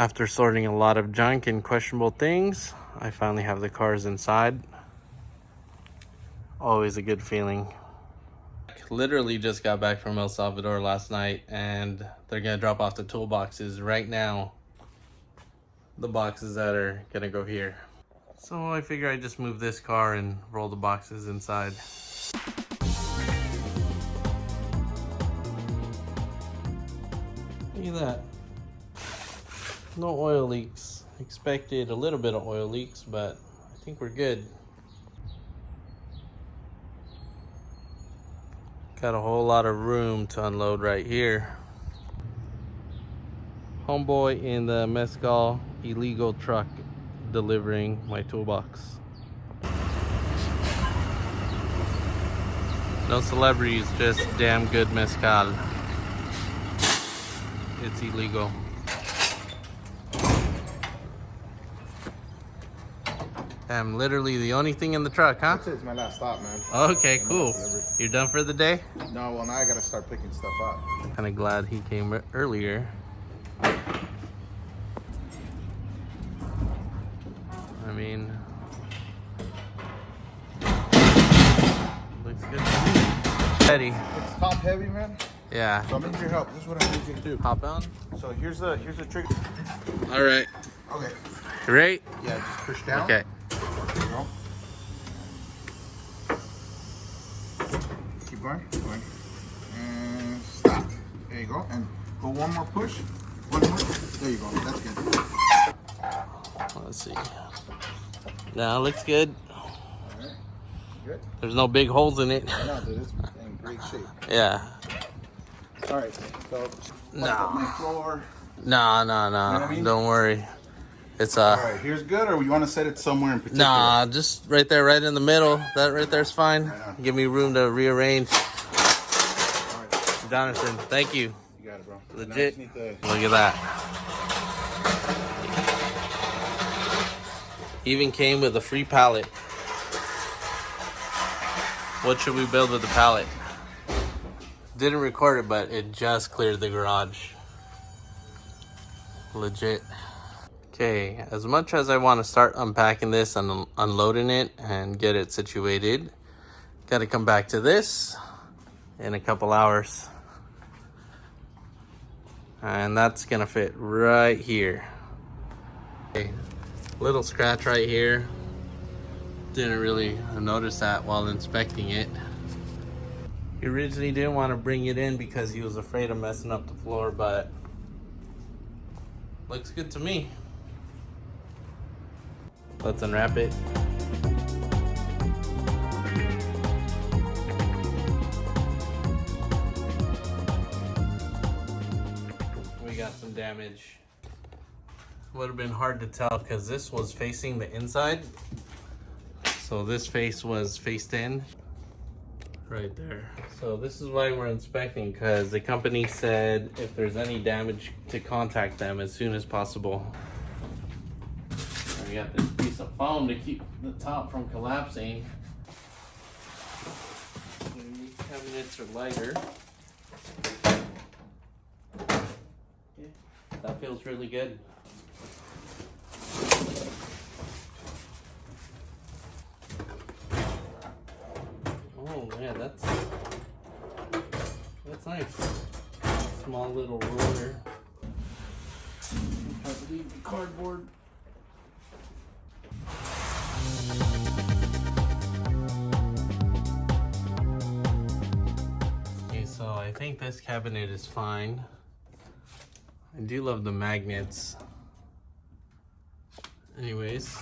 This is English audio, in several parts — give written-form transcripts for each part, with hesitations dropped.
After sorting a lot of junk and questionable things, I finally have the cars inside. Always a good feeling. Literally just got back from El Salvador last night, and they're gonna drop off the toolboxes right now. The boxes that are gonna go here. So I figure I just move this car and roll the boxes inside. Look at that. No oil leaks. Expected a little bit of oil leaks, but I think we're good. Got a whole lot of room to unload right here. Homeboy in the Mezcal illegal truck delivering my toolbox. No celebrities, just damn good mezcal. It's illegal. I'm literally the only thing in the truck, huh? That's it. It's my last stop, man. Okay, cool. You're done for the day? No, well, now I gotta start picking stuff up. Kind of glad he came earlier. I mean, looks good to me. Ready. It's top heavy, man. Yeah. So I need your help. This is what I need you to do. Hop on. So here's the trick. All right. Okay. You ready? Yeah, just push down. Okay. There you go. Keep going. Keep going. And stop. There you go. And go one more push. One more. There you go. That's good. Let's see. Now it looks good. All right. Good. There's no big holes in it. No, dude, it's in great shape. Yeah. All right. So No. my floor. No. You know what I mean? Don't worry. It's All right. Here's good, or you want to set it somewhere in particular? Nah, just right there, right in the middle. That right there's fine. Right on. Give me room to rearrange. All right. Jonathan, thank you. You got it, bro. Legit. Now I just need Look at that. Even came with a free pallet. What should we build with the pallet? Didn't record it, but it just cleared the garage. Legit. Okay, as much as I want to start unpacking this and unloading it and get it situated, gotta come back to this in a couple hours. And that's gonna fit right here. Okay, little scratch right here. Didn't really notice that while inspecting it. He originally didn't want to bring it in because he was afraid of messing up the floor, but looks good to me. Let's unwrap it. We got some damage. Would have been hard to tell because this was facing the inside. So this face was faced in. Right there. So this is why we're inspecting, because the company said if there's any damage to contact them as soon as possible. We got this piece of foam to keep the top from collapsing. These cabinets are lighter. Okay, that feels really good. Oh man, that's nice. Small little roller. I believe the cardboard. Okay, so I think this cabinet is fine. I do love the magnets. Anyways,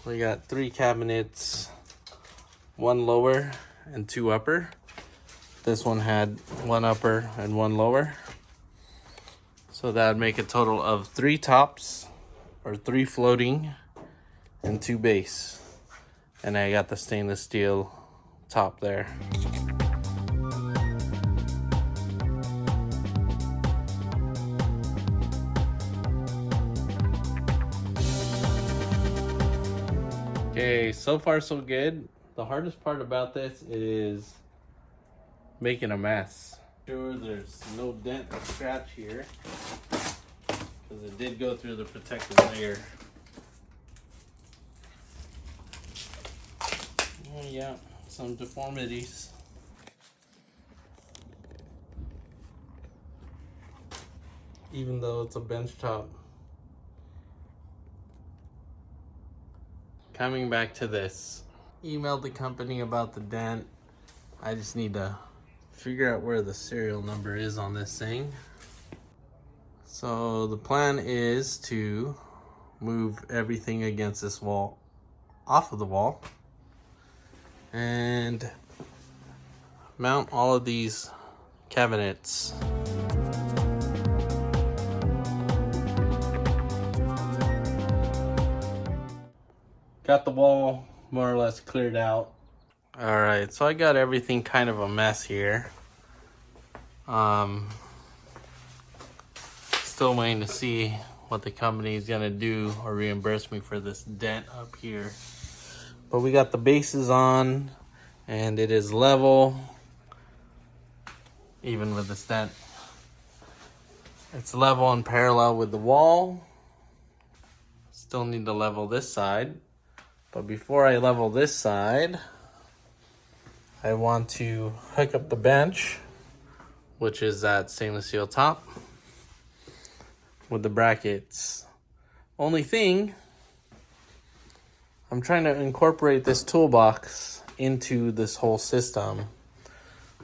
we got 3 cabinets, 1 lower and 2 upper. This one had 1 upper and 1 lower. So that would make a total of 3 tops, or 3 floating, and 2 base. And I got the stainless steel top there. Okay, so far so good. The hardest part about this is making a mess. Sure there's no dent or scratch here, because it did go through the protective layer. Oh yeah, some deformities. Even though it's a bench top. Coming back to this, emailed the company about the dent. I just need to figure out where the serial number is on this thing. So the plan is to move everything against this wall off of the wall and mount all of these cabinets. Got the wall more or less cleared out. All right, so I got everything kind of a mess here. Still waiting to see what the company is gonna do or reimburse me for this dent up here. But we got the bases on and it is level, even with this dent. It's level and parallel with the wall. Still need to level this side. But before I level this side, I want to hook up the bench, which is that stainless steel top, with the brackets. Only thing, I'm trying to incorporate this toolbox into this whole system.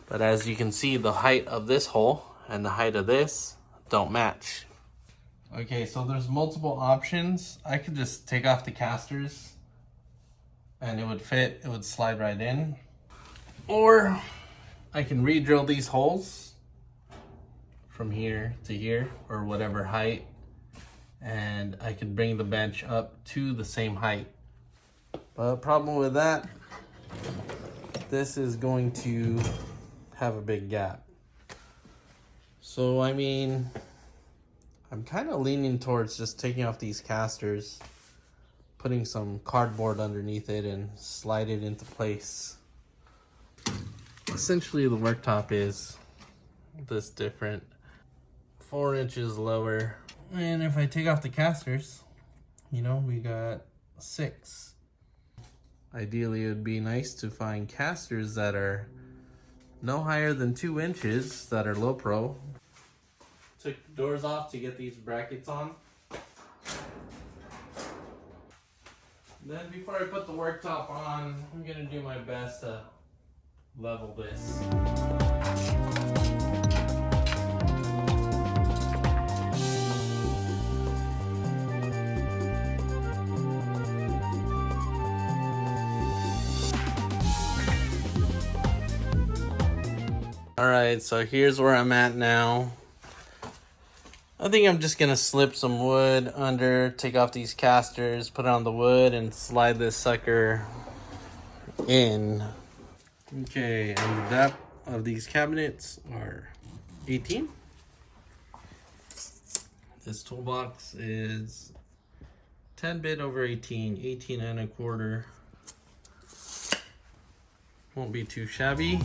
But as you can see, the height of this hole and the height of this don't match. Okay, so there's multiple options. I could just take off the casters and it would fit, it would slide right in. Or I can re-drill these holes from here to here, or whatever height, and I can bring the bench up to the same height. But problem with that, this is going to have a big gap. So I mean, I'm kind of leaning towards just taking off these casters, putting some cardboard underneath it and slide it into place. Essentially the worktop is this different, 4 inches lower. And if I take off the casters, you know, we got 6. Ideally it would be nice to find casters that are no higher than 2 inches that are low pro. Took the doors off to get these brackets on. Then before I put the worktop on, I'm gonna do my best to level this. All right, so here's where I'm at now. I think I'm just gonna slip some wood under, take off these casters, put it on the wood, and slide this sucker in. Okay, and the depth of these cabinets are 18. This toolbox is 10 bit over 18, 18 and a quarter. Won't be too shabby.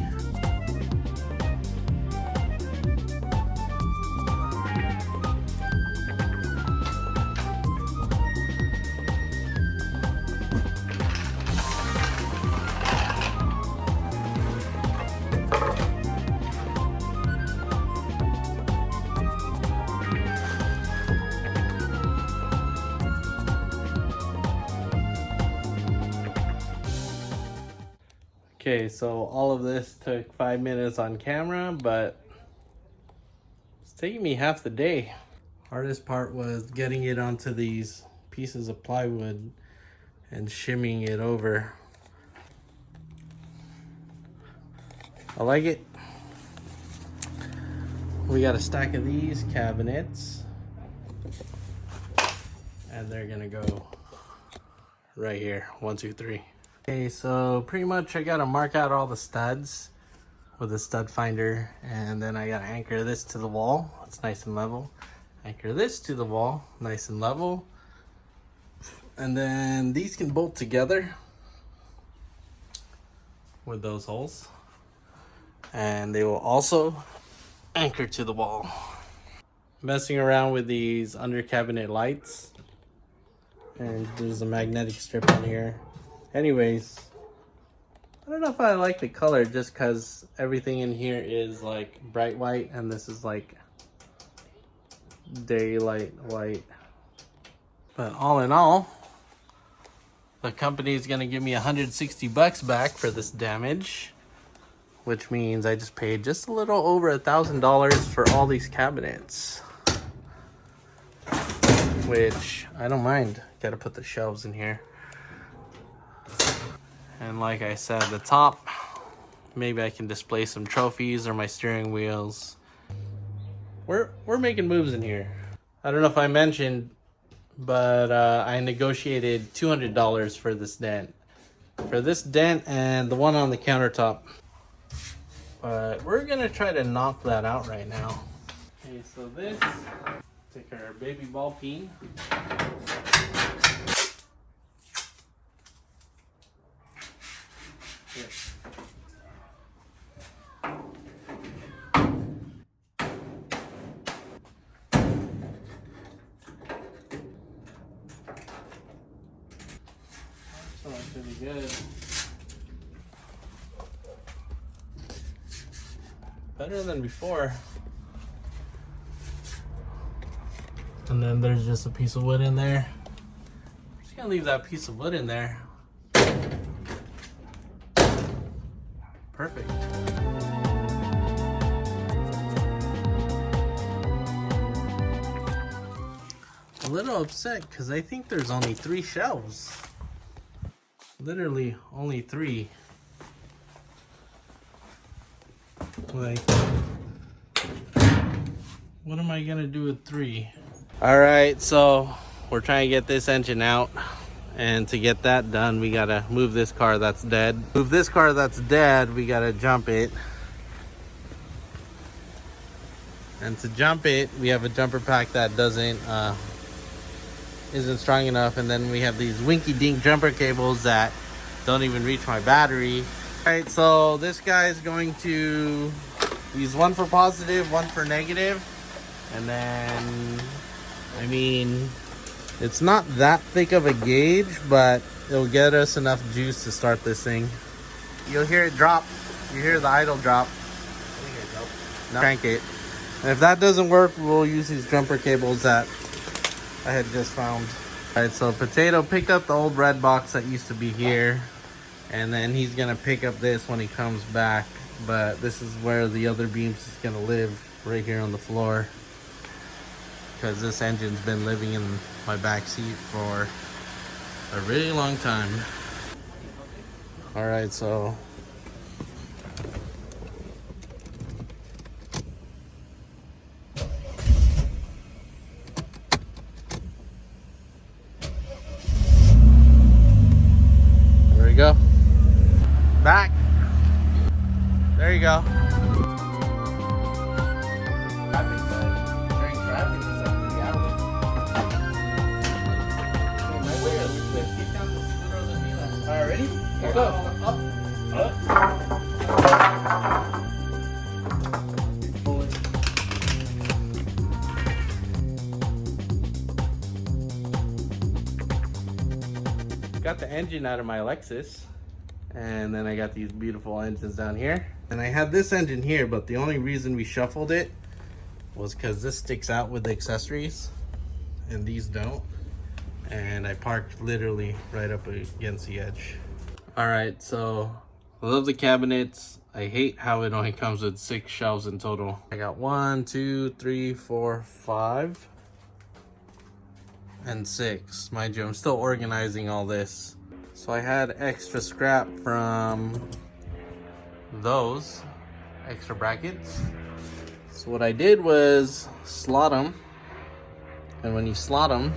Okay, so all of this took 5 minutes on camera, but it's taking me half the day. Hardest part was getting it onto these pieces of plywood and shimming it over. I like it. We got a stack of these cabinets, and they're gonna go right here. 1, 2, 3. Okay, so pretty much I gotta mark out all the studs with a stud finder, and then I gotta anchor this to the wall. It's nice and level. Anchor this to the wall, nice and level. And then these can bolt together with those holes. And they will also anchor to the wall. Messing around with these under cabinet lights, and there's a magnetic strip on here. Anyways, I don't know if I like the color just because everything in here is like bright white and this is like daylight white. But all in all, the company is gonna give me $160 back for this damage, which means I just paid just a little over $1,000 for all these cabinets, which I don't mind. Gotta put the shelves in here. And like I said, the top, maybe I can display some trophies or my steering wheels. We're making moves in here. I don't know if I mentioned, but I negotiated $200 for this dent. For this dent and the one on the countertop. But we're gonna try to knock that out right now. Okay, so this, take our baby ball peen. Here. That's pretty good. Better than before. And then there's just a piece of wood in there. I'm just gonna leave that piece of wood in there. Perfect. A little upset because I think there's only 3 shelves. Literally only 3. Like, what am I gonna do with 3? All right, so we're trying to get this engine out, and to get that done, we gotta move this car that's dead. Move this car that's dead, we gotta jump it. And to jump it, we have a jumper pack that isn't strong enough, and then we have these winky-dink jumper cables that don't even reach my battery. All right, so this guy is going to use one for positive, one for negative, and then, I mean, it's not that thick of a gauge, but it'll get us enough juice to start this thing. You'll hear it drop. You hear the idle drop. No. Crank it. And if that doesn't work, we'll use these jumper cables that I had just found. All right, so Potato picked up the old red box that used to be here, and then he's gonna pick up this when he comes back. But this is where the other beams is gonna live, right here on the floor, because this engine's been living in my back seat for a really long time. All right, so there we go. Back. There you go. All right, ready? Let's go. Up. Got the engine out of my Lexus, and then I got these beautiful engines down here. And I had this engine here, but the only reason we shuffled it was because this sticks out with the accessories and these don't. And I parked literally right up against the edge. All right, so I love the cabinets. I hate how it only comes with 6 shelves in total. I got 1, 2, 3, 4, 5, and 6. Mind you, I'm still organizing all this. So I had extra scrap from those extra brackets. So what I did was slot them. And when you slot them,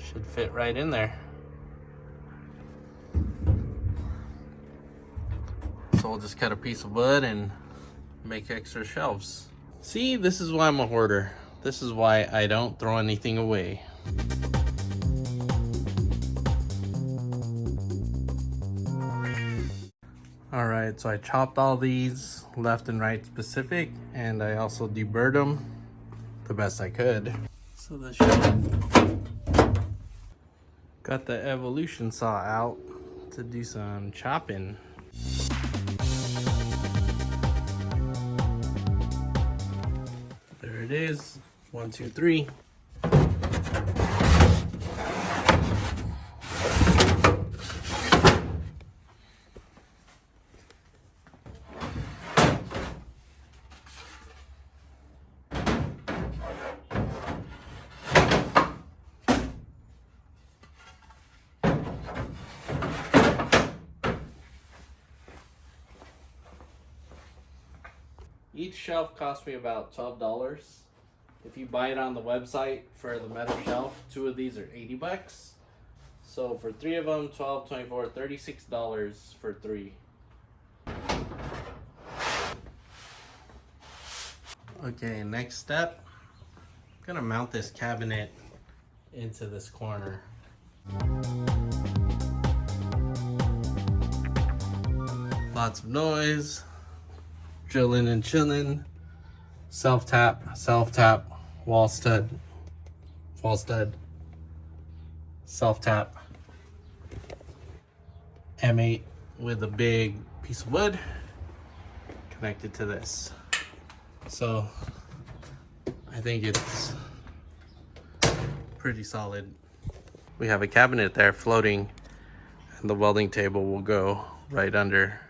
should fit right in there. So we'll just cut a piece of wood and make extra shelves. See, this is why I'm a hoarder. This is why I don't throw anything away. All right, so I chopped all these left and right specific, and I also deburred them the best I could. So the shelf, got the evolution saw out to do some chopping. There it is, 1, 2, 3. Each shelf cost me about $12. If you buy it on the website for the metal shelf, 2 of these are 80 bucks. So for 3 of them, 12, 24, $36 for 3. Okay, next step. I'm gonna mount this cabinet into this corner. Lots of noise. Drilling and chilling. Self tap, wall stud, self tap. M8 with a big piece of wood connected to this. So I think it's pretty solid. We have a cabinet there floating, and the welding table will go right under.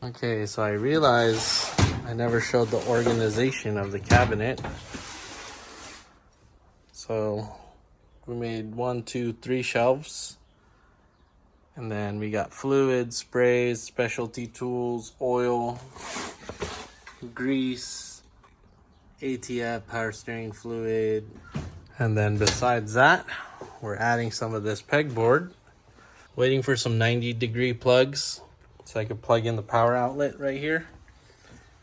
Okay, so I realized I never showed the organization of the cabinet. So we made 1, 2, 3 shelves. And then we got fluids, sprays, specialty tools, oil, grease, ATF, power steering fluid. And then besides that, we're adding some of this pegboard. Waiting for some 90-degree plugs so I could plug in the power outlet right here.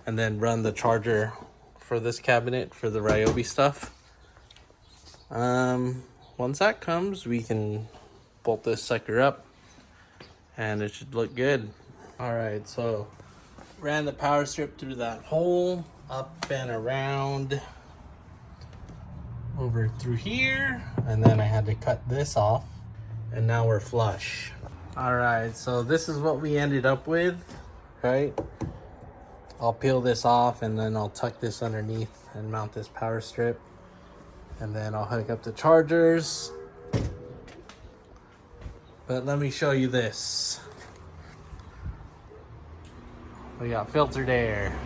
And then run the charger for this cabinet for the Ryobi stuff. Once that comes, we can bolt this sucker up and it should look good. All right, so ran the power strip through that hole, up and around, over through here, and then I had to cut this off, and now we're flush. All right, so this is what we ended up with, right? I'll peel this off and then I'll tuck this underneath and mount this power strip. And then I'll hook up the chargers. But let me show you this. We got filtered air.